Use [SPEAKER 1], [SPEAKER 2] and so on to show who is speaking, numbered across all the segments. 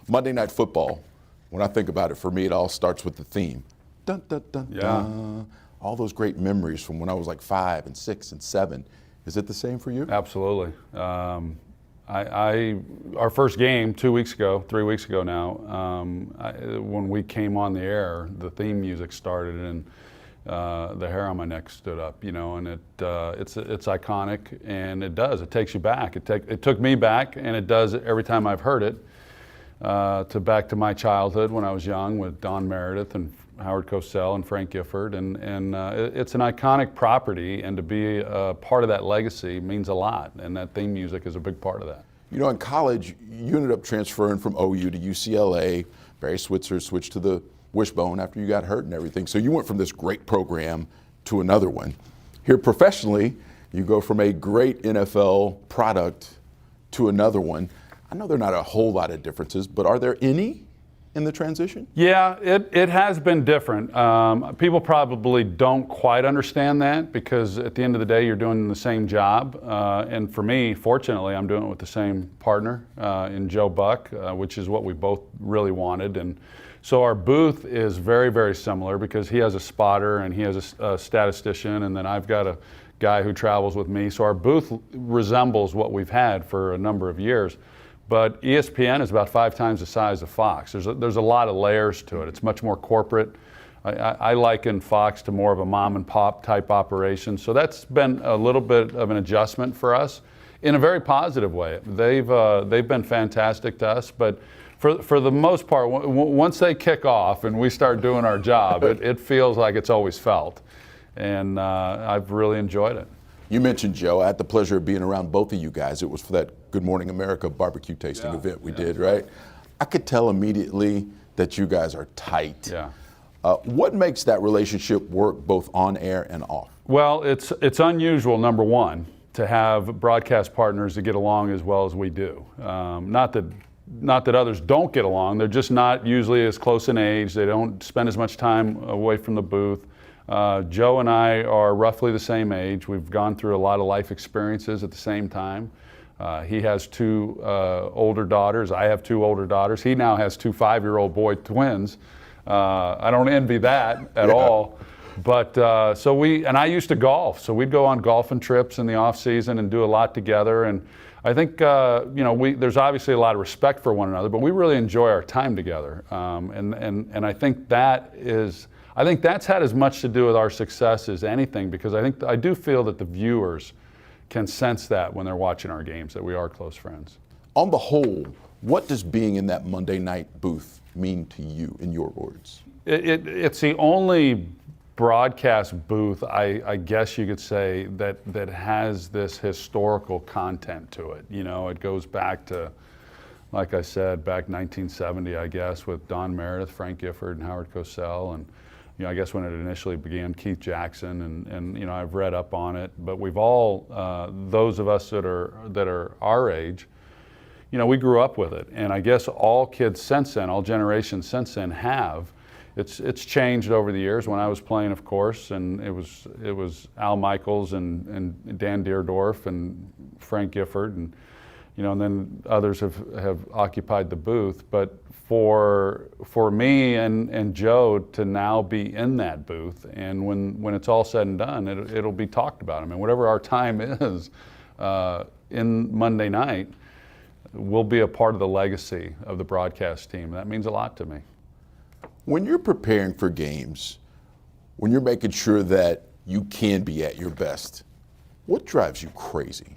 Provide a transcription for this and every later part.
[SPEAKER 1] Monday Night Football, when I think about it, for me, it all starts with the theme. Dun, dun, dun, dun. All those great memories from when I was like 5 and 6 and 7. Is it the same for you?
[SPEAKER 2] Absolutely. Our first game 3 weeks ago now, when we came on the air, the theme music started and the hair on my neck stood up, and it's iconic, and it takes you back. It took me back, and it does every time I've heard it, back to my childhood when I was young with Don Meredith and Howard Cosell and Frank Gifford, and it's an iconic property, and to be a part of that legacy means a lot, and that theme music is a big part of that.
[SPEAKER 1] In college, you ended up transferring from OU to UCLA. Barry Switzer switched to the Wishbone after you got hurt and everything. So you went from this great program to another one. Here professionally, you go from a great NFL product to another one. I know there are not a whole lot of differences, but are there any in the transition?
[SPEAKER 2] Yeah, it has been different. People probably don't quite understand that because at the end of the day, you're doing the same job. And for me, fortunately, I'm doing it with the same partner in Joe Buck, which is what we both really wanted. And so our booth is very, very similar because he has a spotter and he has a statistician, and then I've got a guy who travels with me. So our booth resembles what we've had for a number of years. But ESPN is about 5 times the size of Fox. There's a lot of layers to it. It's much more corporate. I liken Fox to more of a mom and pop type operation. So that's been a little bit of an adjustment for us in a very positive way. They've been fantastic to us, but for the most part, once they kick off and we start doing our job, it feels like it's always felt. And I've really enjoyed it.
[SPEAKER 1] You mentioned Joe. I had the pleasure of being around both of you guys. It was for that Good Morning America barbecue tasting event we did, right? I could tell immediately that you guys are tight.
[SPEAKER 2] Yeah.
[SPEAKER 1] What makes that relationship work both on air and off?
[SPEAKER 2] Well, it's unusual, number one, to have broadcast partners that get along as well as we do. Not that others don't get along. They're just not usually as close in age. They don't spend as much time away from the booth. Joe and I are roughly the same age. We've gone through a lot of life experiences at the same time. He has 2 older daughters. I have 2 older daughters. He now has 2 5-year-old boy twins. I don't envy that at all. But and I used to golf, so we'd go on golfing trips in the off season and do a lot together. And I think there's obviously a lot of respect for one another, but we really enjoy our time together. And I think that's had as much to do with our success as anything, because I do feel that the viewers can sense that when they're watching our games, that we are close friends.
[SPEAKER 1] On the whole, what does being in that Monday night booth mean to you, in your words?
[SPEAKER 2] It's the only broadcast booth, I guess you could say, that has this historical content to it. It goes back to, like I said, back 1970, I guess, with Don Meredith, Frank Gifford, and Howard Cosell, and I guess when it initially began, Keith Jackson, and I've read up on it. But we've all, those of us that are our age, we grew up with it. And I guess all kids since then, all generations since then have. It's changed over the years. When I was playing, of course, and it was Al Michaels and Dan Deerdorf and Frank Gifford, and and then others have occupied the booth. But for me and Joe to now be in that booth, and when it's all said and done, it'll be talked about. I mean, whatever our time is in Monday night, we'll be a part of the legacy of the broadcast team. That means a lot to me.
[SPEAKER 1] When you're preparing for games, when you're making sure that you can be at your best, what drives you crazy?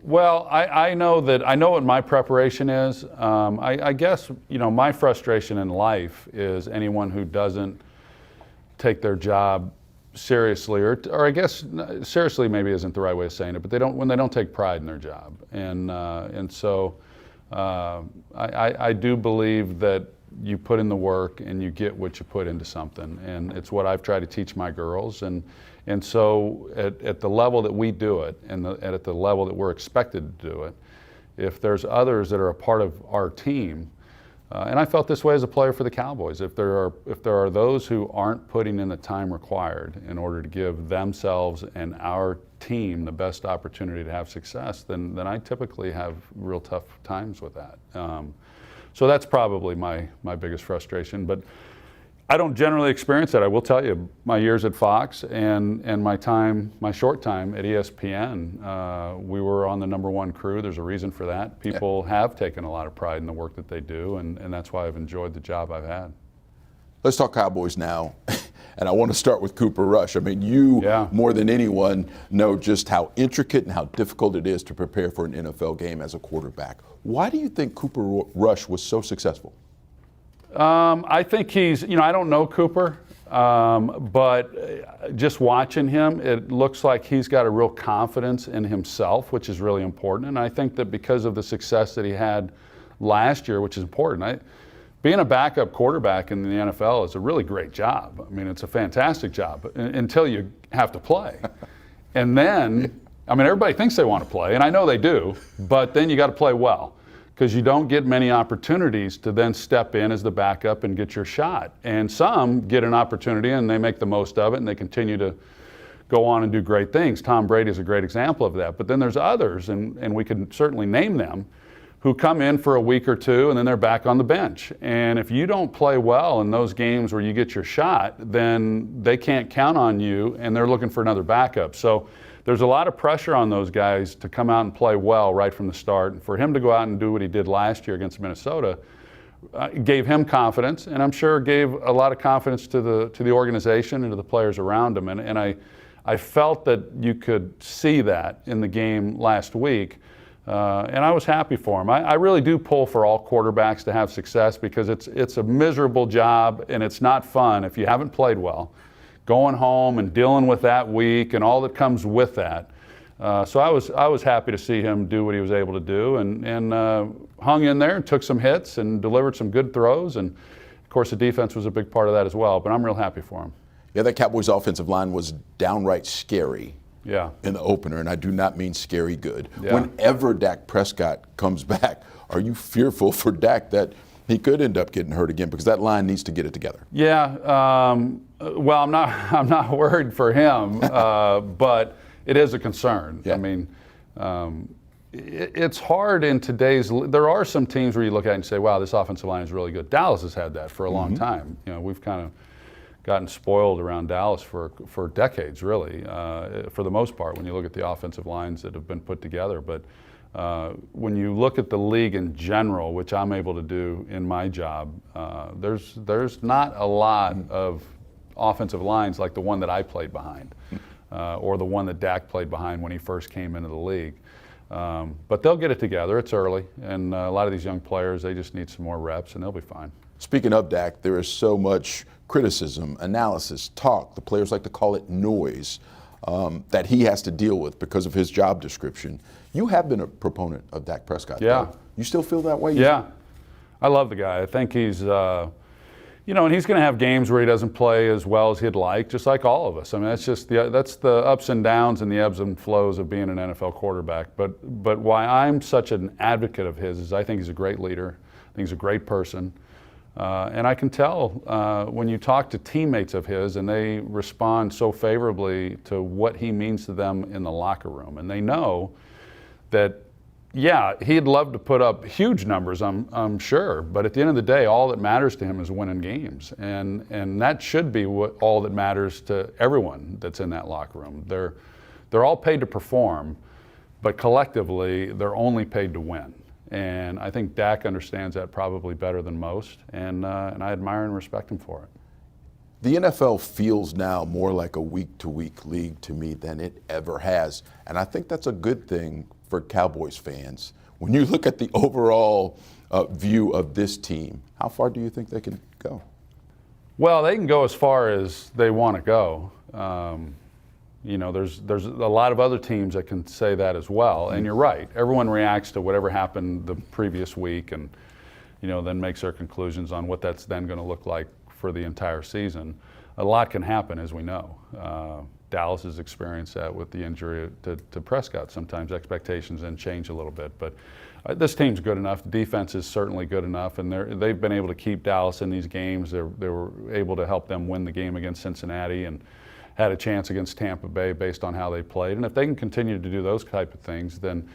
[SPEAKER 2] Well, I know what my preparation is. I guess, my frustration in life is anyone who doesn't take their job seriously, or I guess seriously maybe isn't the right way of saying it, but when they don't take pride in their job. And so I do believe that you put in the work and you get what you put into something, and it's what I've tried to teach my girls. And so at the level that we do it, and at the level that we're expected to do it, if there's others that are a part of our team, and I felt this way as a player for the Cowboys, if there are those who aren't putting in the time required in order to give themselves and our team the best opportunity to have success, then I typically have real tough times with that. So that's probably my biggest frustration. But I don't generally experience that. I will tell you, my years at Fox and my short time at ESPN, we were on the #1 crew. There's a reason for that. People have taken a lot of pride in the work that they do, and that's why I've enjoyed the job I've had.
[SPEAKER 1] Let's talk Cowboys now. And I want to start with Cooper Rush. I mean, you, more than anyone, know just how intricate and how difficult it is to prepare for an NFL game as a quarterback. Why do you think Cooper Rush was so successful?
[SPEAKER 2] I think he's, I don't know Cooper, but just watching him, it looks like he's got a real confidence in himself, which is really important. And I think that because of the success that he had last year, which is important, being a backup quarterback in the NFL is a really great job. I mean, it's a fantastic job until you have to play. And then, everybody thinks they want to play, and I know they do, but then you got to play well, because you don't get many opportunities to then step in as the backup and get your shot. And some get an opportunity and they make the most of it and they continue to go on and do great things. Tom Brady is a great example of that. But then there's others, and we can certainly name them, who come in for a week or two and then they're back on the bench. And if you don't play well in those games where you get your shot, then they can't count on you and they're looking for another backup. So there's a lot of pressure on those guys to come out and play well right from the start. And for him to go out and do what he did last year against Minnesota gave him confidence, and I'm sure gave a lot of confidence to the organization and to the players around him. And I felt that you could see that in the game last week. And I was happy for him. I really do pull for all quarterbacks to have success, because it's a miserable job and it's not fun if you haven't played well. Going home and dealing with that week and all that comes with that. So I was happy to see him do what he was able to do, and hung in there and took some hits and delivered some good throws. And of course the defense was a big part of that as well, but I'm real happy for him.
[SPEAKER 1] Yeah, that Cowboys offensive line was downright scary. In the opener, and I do not mean scary good. Whenever Dak Prescott comes back, are you fearful for Dak that he could end up getting hurt again, because that line needs to get it together?
[SPEAKER 2] Well, I'm not worried for him, but it is a concern. I mean, it's hard in today's. There are some teams where you look at it and say, "Wow, this offensive line is really good." Dallas has had that for a long time. We've kind of gotten spoiled around Dallas for decades, really, for the most part, when you look at the offensive lines that have been put together. But when you look at the league in general, which I'm able to do in my job, there's not a lot of offensive lines like the one that I played behind, or the one that Dak played behind when he first came into the league. But they'll get it together. It's early, and a lot of these young players, they just need some more reps, and they'll be fine.
[SPEAKER 1] Speaking of Dak, there is so much criticism, analysis, talk, the players like to call it noise, that he has to deal with because of his job description. You have been a proponent of Dak Prescott. Though. You still feel that way?
[SPEAKER 2] Yeah. I love the guy. I think he's, and he's going to have games where he doesn't play as well as he'd like, just like all of us. I mean, that's the ups and downs and the ebbs and flows of being an NFL quarterback. But why I'm such an advocate of his is I think he's a great leader. I think he's a great person. And I can tell when you talk to teammates of his and they respond so favorably to what he means to them in the locker room. And they know that, he'd love to put up huge numbers, I'm sure. But at the end of the day, all that matters to him is winning games. And that should be all that matters to everyone that's in that locker room. They're all paid to perform, but collectively, they're only paid to win. And I think Dak understands that probably better than most, and I admire and respect him for it.
[SPEAKER 1] The NFL feels now more like a week-to-week league to me than it ever has, and I think that's a good thing for Cowboys fans. When you look at the overall view of this team, how far do you think they can go?
[SPEAKER 2] Well, they can go as far as they want to go. There's a lot of other teams that can say that as well. And you're right. Everyone reacts to whatever happened the previous week and, then makes their conclusions on what that's then going to look like for the entire season. A lot can happen, as we know. Dallas has experienced that with the injury to Prescott. Sometimes expectations then change a little bit. But this team's good enough. The defense is certainly good enough. And they've been able to keep Dallas in these games. They were able to help them win the game against Cincinnati and had a chance against Tampa Bay based on how they played. And if they can continue to do those type of things, then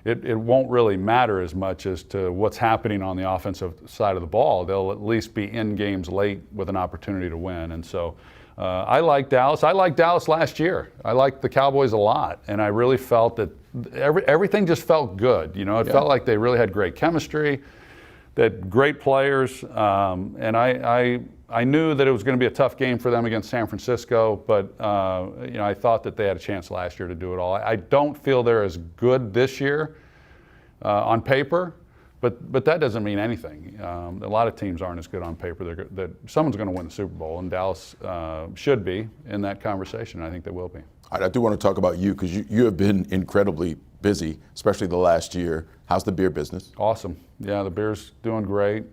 [SPEAKER 2] it won't really matter as much as to what's happening on the offensive side of the ball. They'll at least be in games late with an opportunity to win. And so I like Dallas. I liked Dallas last year. I liked the Cowboys a lot, and I really felt that everything just felt good. You know, it felt like they really had great chemistry, they had great players, and I knew that it was going to be a tough game for them against San Francisco, but you know, I thought that they had a chance last year to do it all. I don't feel they're as good this year on paper, but that doesn't mean anything. A lot of teams aren't as good on paper. That someone's going to win the Super Bowl, and Dallas should be in that conversation. I think they will be.
[SPEAKER 1] I do want to talk about you because you have been incredibly busy, especially the last year. How's the beer business?
[SPEAKER 2] Awesome. Yeah, the beer's doing great.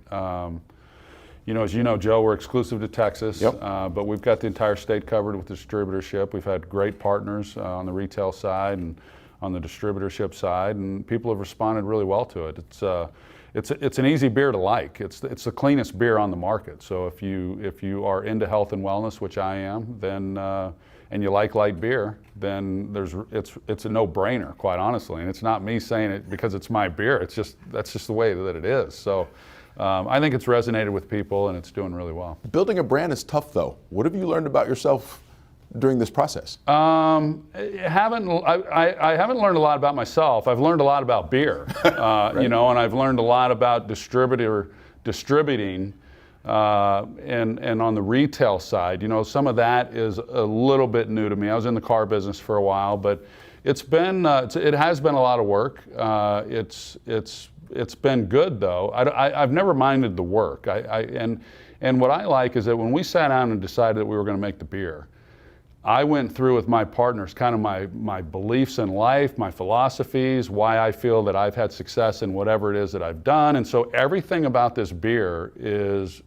[SPEAKER 2] You know, as you know, Joe, we're exclusive to Texas, but we've got the entire state covered with distributorship. We've had great partners on the retail side and on the distributorship side, and people have responded really well to it. It's an easy beer to like. It's the cleanest beer on the market. So if you are into health and wellness, which I am, then and you like light beer, then it's a no-brainer, quite honestly. And it's not me saying it because it's my beer. That's just the way that it is. So I think it's resonated with people, and it's doing really well.
[SPEAKER 1] Building a brand is tough, though. What have you learned about yourself during this process?
[SPEAKER 2] I haven't learned a lot about myself. I've learned a lot about beer, right. You know, and I've learned a lot about distributing, and on the retail side, you know, some of that is a little bit new to me. I was in the car business for a while, but it has been a lot of work. It's been good though. I've never minded the work. And what I like is that when we sat down and decided that we were going to make the beer, I went through with my partners kind of my beliefs in life, my philosophies, why I feel that I've had success in whatever it is that I've done. And so everything about this beer is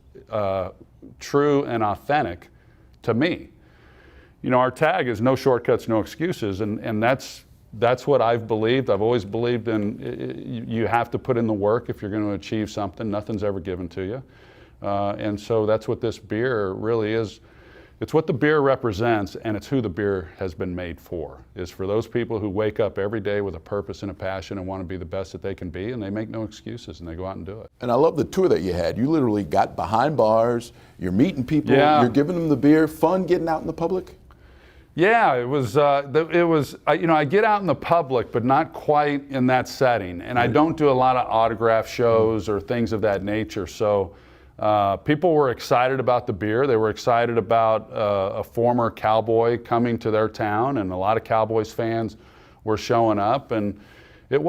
[SPEAKER 2] true and authentic to me. You know, our tag is no shortcuts, no excuses, and that's what I've believed. I've always believed in you have to put in the work if you're going to achieve something. Nothing's ever given to you. And so that's what this beer really is. It's what the beer represents, and it's who the beer has been made for. Is for those people who wake up every day with a purpose and a passion and want to be the best that they can be, and they make no excuses, and they go out and do it.
[SPEAKER 1] And I love the tour that you had. You literally got behind bars, you're meeting people,
[SPEAKER 2] Yeah.
[SPEAKER 1] You're giving them the beer, fun getting out in the public?
[SPEAKER 2] Yeah, it was, you know, I get out in the public, but not quite in that setting. And I don't do a lot of autograph shows or things of that nature. So people were excited about the beer. They were excited about a former Cowboy coming to their town, and a lot of Cowboys fans were showing up. And it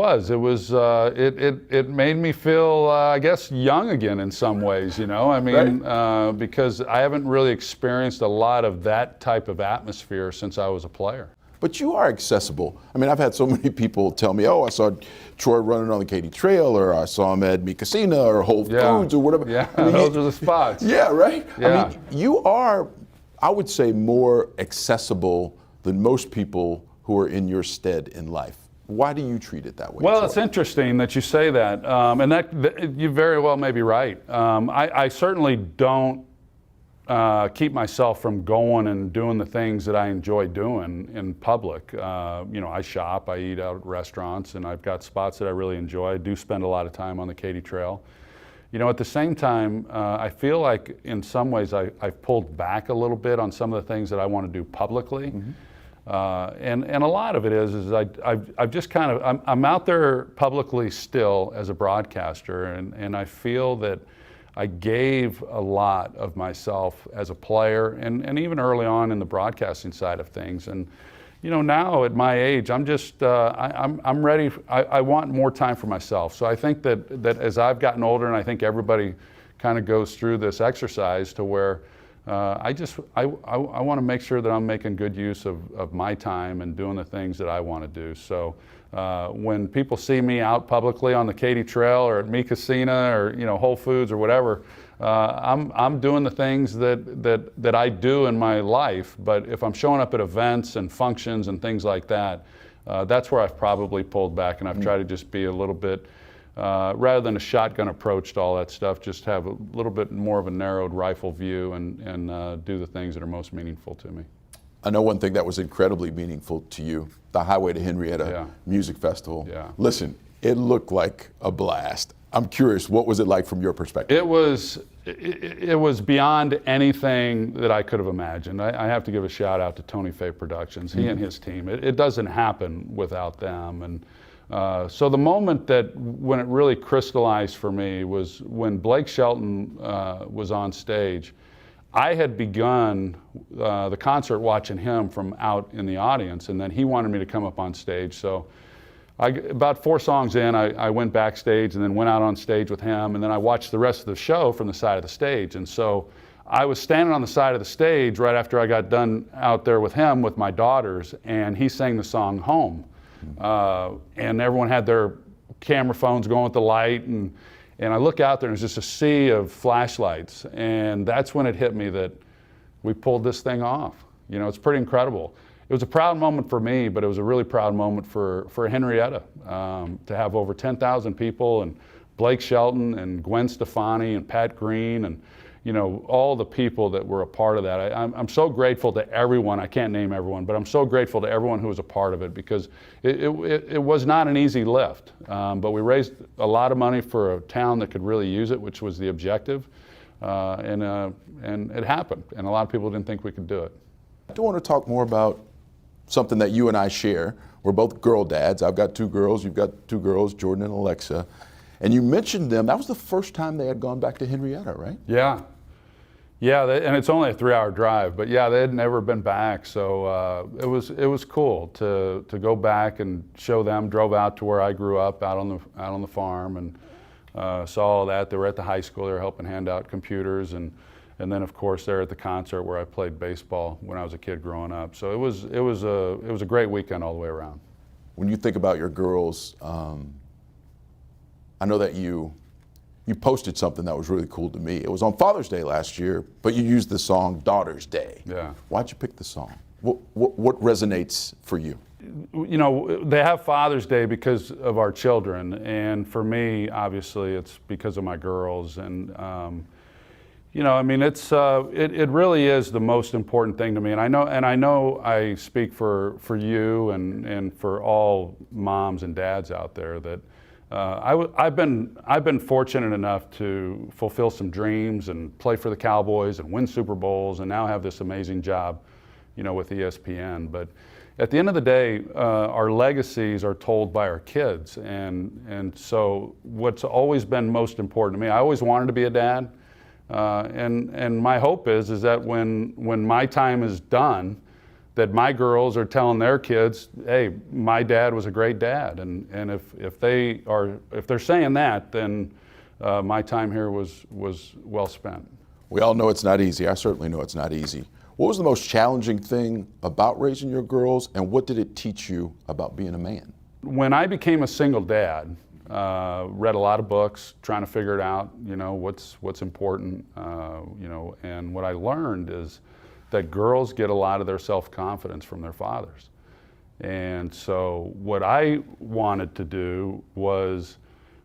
[SPEAKER 2] made me feel, I guess, young again in some ways, you know. I mean, right. Because I haven't really experienced a lot of that type of atmosphere since I was a player.
[SPEAKER 1] But you are accessible. I mean, I've had so many people tell me, oh, I saw Troy running on the Katy Trail, or I saw him at Mi Casina or Whole Foods or whatever.
[SPEAKER 2] Yeah,
[SPEAKER 1] I mean,
[SPEAKER 2] those are the spots.
[SPEAKER 1] Yeah, right?
[SPEAKER 2] Yeah.
[SPEAKER 1] I mean, you are, I would say, more accessible than most people who are in your stead in life. Why do you treat it that way?
[SPEAKER 2] Well,
[SPEAKER 1] Troy?
[SPEAKER 2] it's interesting that you say that, and that you very well may be right. I certainly don't keep myself from going and doing the things that I enjoy doing in public. You know, I shop, I eat out at restaurants, and I've got spots that I really enjoy. I do spend a lot of time on the Katy Trail. You know, at the same time, I feel like in some ways I've pulled back a little bit on some of the things that I want to do publicly. Mm-hmm. And a lot of it is I've just kind of, I'm out there publicly still as a broadcaster, and I feel that I gave a lot of myself as a player, and even early on in the broadcasting side of things. And you know, now at my age, I'm just I'm ready. I want more time for myself. So I think that as I've gotten older, and I think everybody kind of goes through this exercise to where I want to make sure that I'm making good use of my time and doing the things that I want to do. So when people see me out publicly on the Katy Trail or at Mi Casina or, you know, Whole Foods or whatever, I'm doing the things that I do in my life. But if I'm showing up at events and functions and things like that, that's where I've probably pulled back, and I've tried to just be a little bit, rather than a shotgun approach to all that stuff, just have a little bit more of a narrowed rifle view and do the things that are most meaningful to me.
[SPEAKER 1] I know one thing that was incredibly meaningful to you, the Highway to Henrietta
[SPEAKER 2] Yeah.
[SPEAKER 1] Music Festival.
[SPEAKER 2] Yeah.
[SPEAKER 1] Listen, it looked like a blast. I'm curious, what was it like from your perspective?
[SPEAKER 2] It was beyond anything that I could have imagined. I have to give a shout out to Tony Fay Productions, he and his team. It doesn't happen without them. And so the moment that when it really crystallized for me was when Blake Shelton was on stage. I had begun the concert watching him from out in the audience, and then he wanted me to come up on stage. So about 4 songs in, I went backstage and then went out on stage with him, and then I watched the rest of the show from the side of the stage. And so I was standing on the side of the stage right after I got done out there with him with my daughters, and he sang the song Home. And everyone had their camera phones going with the light, and I look out there and it's just a sea of flashlights, and that's when it hit me that we pulled this thing off. You know, it's pretty incredible. It was a proud moment for me, but it was a really proud moment for Henrietta to have over 10,000 people, and Blake Shelton and Gwen Stefani and Pat Green and, you know, all the people that were a part of that. I'm so grateful to everyone. I can't name everyone, but I'm so grateful to everyone who was a part of it, because it was not an easy lift. But we raised a lot of money for a town that could really use it, which was the objective. And it happened, and a lot of people didn't think we could do it.
[SPEAKER 1] I do want to talk more about something that you and I share. We're both girl dads. I've got 2 girls, you've got 2 girls, Jordan and Alexa. And you mentioned them, that was the first time they had gone back to Henrietta, right?
[SPEAKER 2] Yeah. Yeah, and it's only a 3-hour drive, but yeah, they had never been back, so it was cool to go back and show them. Drove out to where I grew up, out on the farm, and saw all that. They were at the high school. They were helping hand out computers, and then of course they're at the concert where I played baseball when I was a kid growing up. So it was a great weekend all the way around.
[SPEAKER 1] When you think about your girls, I know that you posted something that was really cool to me. It was on Father's Day last year, but you used the song Daughter's Day.
[SPEAKER 2] Yeah.
[SPEAKER 1] Why'd you pick the song? What resonates for you?
[SPEAKER 2] You know, they have Father's Day because of our children, and for me, obviously, it's because of my girls. And you know, I mean, it really is the most important thing to me. And I know I speak for you and for all moms and dads out there that. I've been fortunate enough to fulfill some dreams and play for the Cowboys and win Super Bowls, and now have this amazing job, you know, with ESPN. But at the end of the day, our legacies are told by our kids, and so what's always been most important to me. I always wanted to be a dad, and my hope is that when my time is done, that my girls are telling their kids, hey, my dad was a great dad. And if they're saying that, then my time here was well spent.
[SPEAKER 1] We all know it's not easy. I certainly know it's not easy. What was the most challenging thing about raising your girls, and what did it teach you about being a man?
[SPEAKER 2] When I became a single dad, read a lot of books, trying to figure it out, you know, what's important, you know, and what I learned is that girls get a lot of their self-confidence from their fathers. And so what I wanted to do was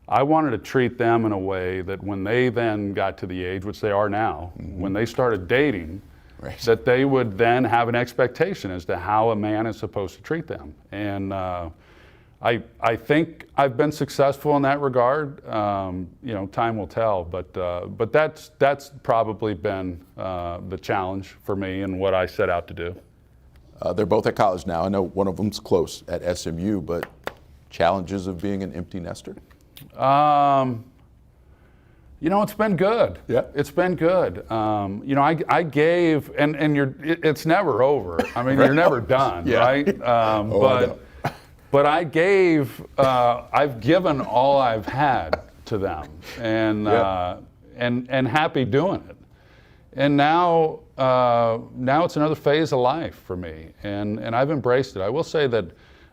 [SPEAKER 2] I wanted to treat them in a way that when they then got to the age, which they are now, when they started dating,
[SPEAKER 1] right,
[SPEAKER 2] that they would then have an expectation as to how a man is supposed to treat them. And I think I've been successful in that regard. You know, time will tell, but that's probably been the challenge for me and what I set out to do.
[SPEAKER 1] They're both at college now. I know one of them's close at SMU, but challenges of being an empty nester?
[SPEAKER 2] You know, it's been good.
[SPEAKER 1] Yeah.
[SPEAKER 2] It's been good. You know, I gave, and it's never over. I mean,
[SPEAKER 1] Right.
[SPEAKER 2] you're never done,
[SPEAKER 1] Yeah.
[SPEAKER 2] right?
[SPEAKER 1] I know.
[SPEAKER 2] But I gave, I've given all I've had to them, and
[SPEAKER 1] Yeah.
[SPEAKER 2] and happy doing it. And now it's another phase of life for me, and I've embraced it. I will say that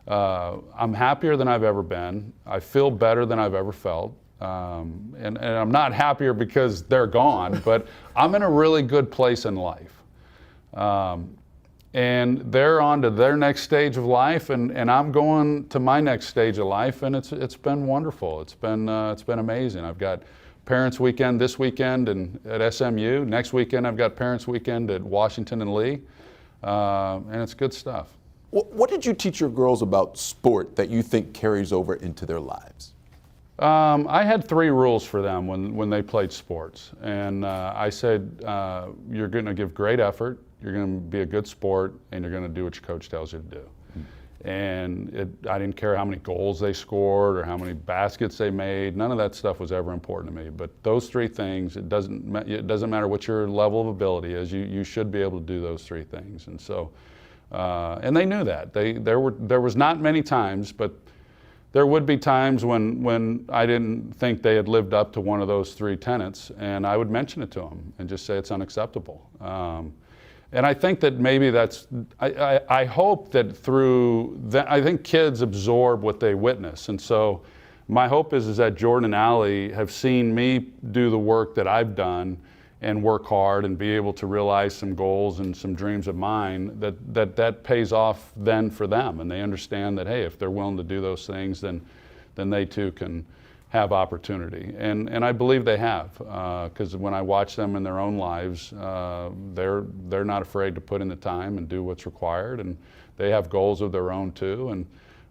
[SPEAKER 2] I'm happier than I've ever been. I feel better than I've ever felt. And I'm not happier because they're gone, but I'm in a really good place in life. And they're on to their next stage of life, and I'm going to my next stage of life, and it's been wonderful. It's been amazing. I've got Parents Weekend this weekend at SMU. Next weekend I've got Parents Weekend at Washington and Lee. and it's good stuff.
[SPEAKER 1] What did you teach your girls about sport that you think carries over into their lives?
[SPEAKER 2] I had 3 rules for them when they played sports. And I said, you're going to give great effort, you're going to be a good sport, and you're going to do what your coach tells you to do. And I didn't care how many goals they scored or how many baskets they made. None of that stuff was ever important to me. But those 3 things, it doesn't matter what your level of ability is, you should be able to do those 3 things. And so, and they knew that. There was not many times, but there would be times when I didn't think they had lived up to one of those 3 tenets, and I would mention it to them and just say it's unacceptable. And I think that maybe I hope that through that, I think kids absorb what they witness. And so my hope is that Jordan and Allie have seen me do the work that I've done and work hard and be able to realize some goals and some dreams of mine, that pays off then for them. And they understand that, hey, if they're willing to do those things, then they too can have opportunity. And I believe they have, because when I watch them in their own lives, they're not afraid to put in the time and do what's required, and they have goals of their own too, and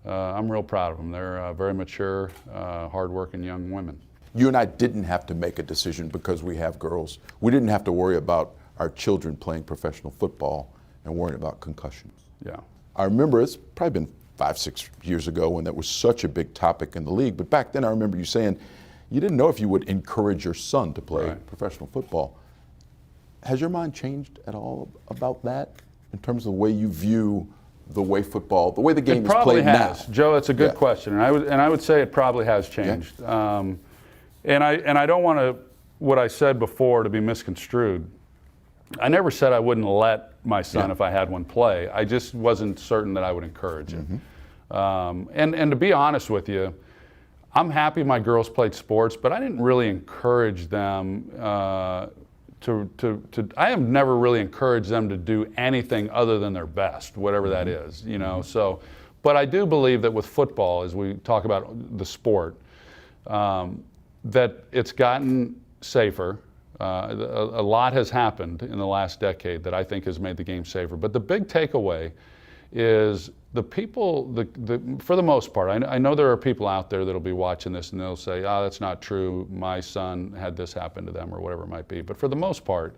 [SPEAKER 2] I'm real proud of them. They're very mature, hardworking young women.
[SPEAKER 1] You and I didn't have to make a decision because we have girls. We didn't have to worry about our children playing professional football and worrying about concussions.
[SPEAKER 2] Yeah.
[SPEAKER 1] I remember it's probably been 5-6 years ago when that was such a big topic in the league. But back then I remember you saying you didn't know if you would encourage your son to play professional football. Has your mind changed at all about that in terms of the way you view the way football, the way the game is played now?
[SPEAKER 2] It probably has. Joe, that's a good question. And I would say it probably has changed.
[SPEAKER 1] Yeah.
[SPEAKER 2] And I don't want what I said before to be misconstrued. I never said I wouldn't let my son, if I had one, play. I just wasn't certain that I would encourage it. And to be honest with you, I'm happy my girls played sports, but I didn't really encourage them I have never really encouraged them to do anything other than their best, whatever that is, you know. So, but I do believe that with football, as we talk about the sport, that it's gotten safer. A lot has happened in the last decade that I think has made the game safer. But the big takeaway is the people, for the most part, I know there are people out there that'll be watching this and they'll say, oh, that's not true, my son had this happen to them, or whatever it might be. But for the most part,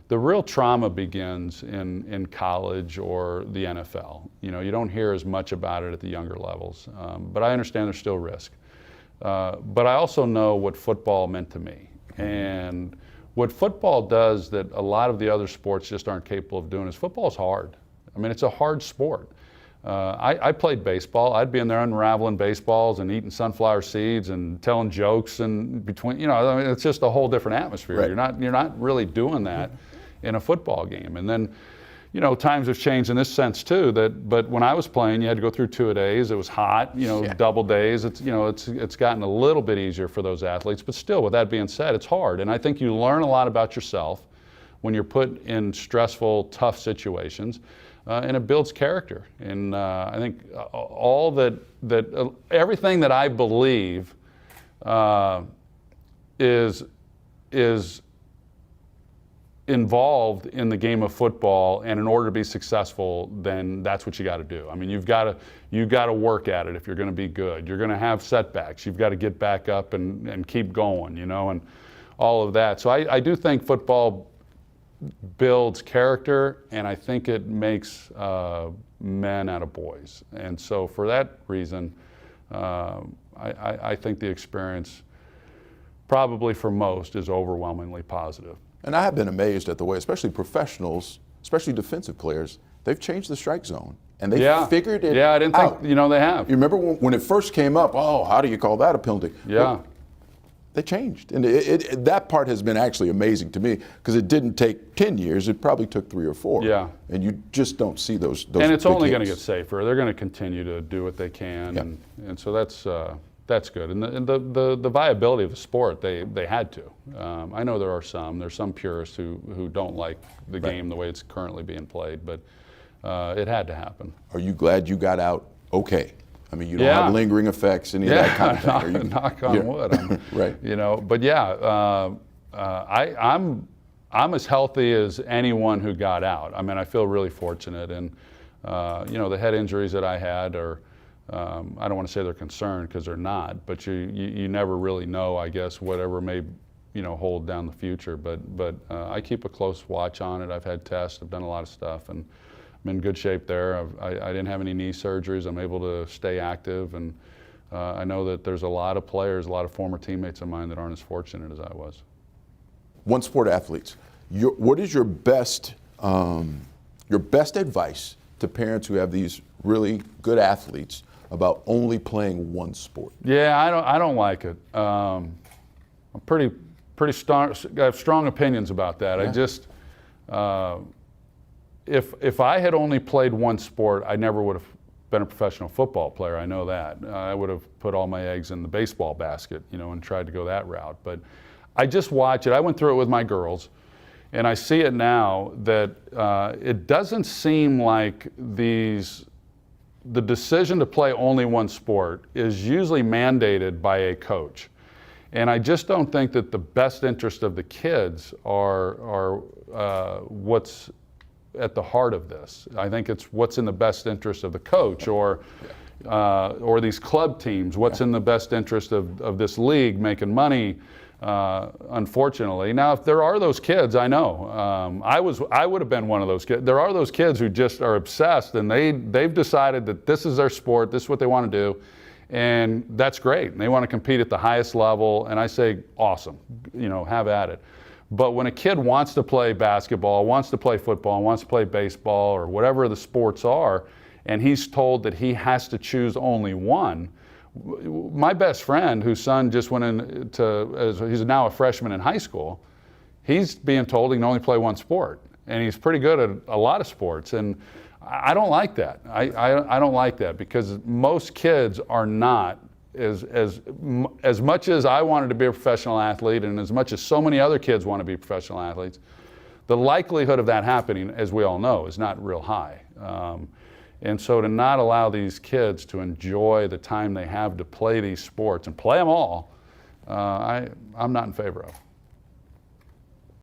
[SPEAKER 2] the real trauma begins in college or the NFL. You know, you don't hear as much about it at the younger levels, but I understand there's still risk. But I also know what football meant to me. And what football does that a lot of the other sports just aren't capable of doing is football's hard. I mean, it's a hard sport. I played baseball. I'd be in there unraveling baseballs and eating sunflower seeds and telling jokes and between, you know, I mean, it's just a whole different atmosphere.
[SPEAKER 1] Right.
[SPEAKER 2] You're not really doing that in a football game. And then, you know, times have changed in this sense too. But when I was playing, you had to go through 2-a-days. It was hot, you know, double days. It's, you know, it's gotten a little bit easier for those athletes. But still, with that being said, it's hard. And I think you learn a lot about yourself when you're put in stressful, tough situations, and it builds character. And I think all everything that I believe is involved in the game of football, and in order to be successful, then that's what you got to do. I mean, you've got to work at it if you're going to be good. You're going to have setbacks. You've got to get back up and keep going, you know, and all of that. So I do think football builds character, and I think it makes men out of boys. And so for that reason, I think the experience, probably for most, is overwhelmingly positive.
[SPEAKER 1] And I have been amazed at the way, especially professionals, especially defensive players, they've changed the strike zone. And they figured it out.
[SPEAKER 2] Yeah, I didn't think, you know, they have.
[SPEAKER 1] You remember when it first came up, oh, how do you call that a penalty?
[SPEAKER 2] Yeah.
[SPEAKER 1] Well, they changed. And that part has been actually amazing to me, because it didn't take 10 years. It probably took 3 or 4.
[SPEAKER 2] Yeah.
[SPEAKER 1] And you just don't see those
[SPEAKER 2] And it's
[SPEAKER 1] big
[SPEAKER 2] only going to
[SPEAKER 1] hits.
[SPEAKER 2] get safer. They're going to continue to do what they can.
[SPEAKER 1] Yep.
[SPEAKER 2] And so that's good. And the viability of the sport, they had to. I know there's some purists who don't like the game the way it's currently being played, but it had to happen.
[SPEAKER 1] Are you glad you got out okay? I mean, you don't have lingering effects, any of that kind of thing.
[SPEAKER 2] Knock on wood.
[SPEAKER 1] Right.
[SPEAKER 2] You know, but yeah, I'm as healthy as anyone who got out. I mean, I feel really fortunate, and the head injuries that I had are, I don't want to say they're concerned because they're not, but you never really know, I guess, whatever may hold down the future. But I keep a close watch on it. I've had tests, I've done a lot of stuff, and I'm in good shape there. I didn't have any knee surgeries. I'm able to stay active, and I know that there's a lot of players, a lot of former teammates of mine that aren't as fortunate as I was.
[SPEAKER 1] One sport athletes, what is your best advice to parents who have these really good athletes about only playing one sport?
[SPEAKER 2] Yeah, I don't like it. I'm pretty strong. I have strong opinions about that.
[SPEAKER 1] Yeah.
[SPEAKER 2] I just if I had only played one sport, I never would have been a professional football player. I know that. I would have put all my eggs in the baseball basket, and tried to go that route. But I just watch it. I went through it with my girls, and I see it now that it doesn't seem like the decision to play only one sport is usually mandated by a coach. And I just don't think that the best interest of the kids are what's at the heart of this. I think it's what's in the best interest of the coach or these club teams, what's in the best interest of this league making money, unfortunately. Now, if there are those kids, I know. I would have been one of those kids. There are those kids who just are obsessed, and they've decided that this is their sport, this is what they want to do, and that's great. And they want to compete at the highest level, and I say, awesome, have at it. But when a kid wants to play basketball, wants to play football, wants to play baseball, or whatever the sports are, and he's told that he has to choose only one. My best friend, whose son just went he's now a freshman in high school, he's being told he can only play one sport, and he's pretty good at a lot of sports. And I don't like that. I don't like that, because most kids are not, as much as I wanted to be a professional athlete, and as much as so many other kids want to be professional athletes, the likelihood of that happening, as we all know, is not real high. And so to not allow these kids to enjoy the time they have to play these sports and play them all, I'm not in favor of.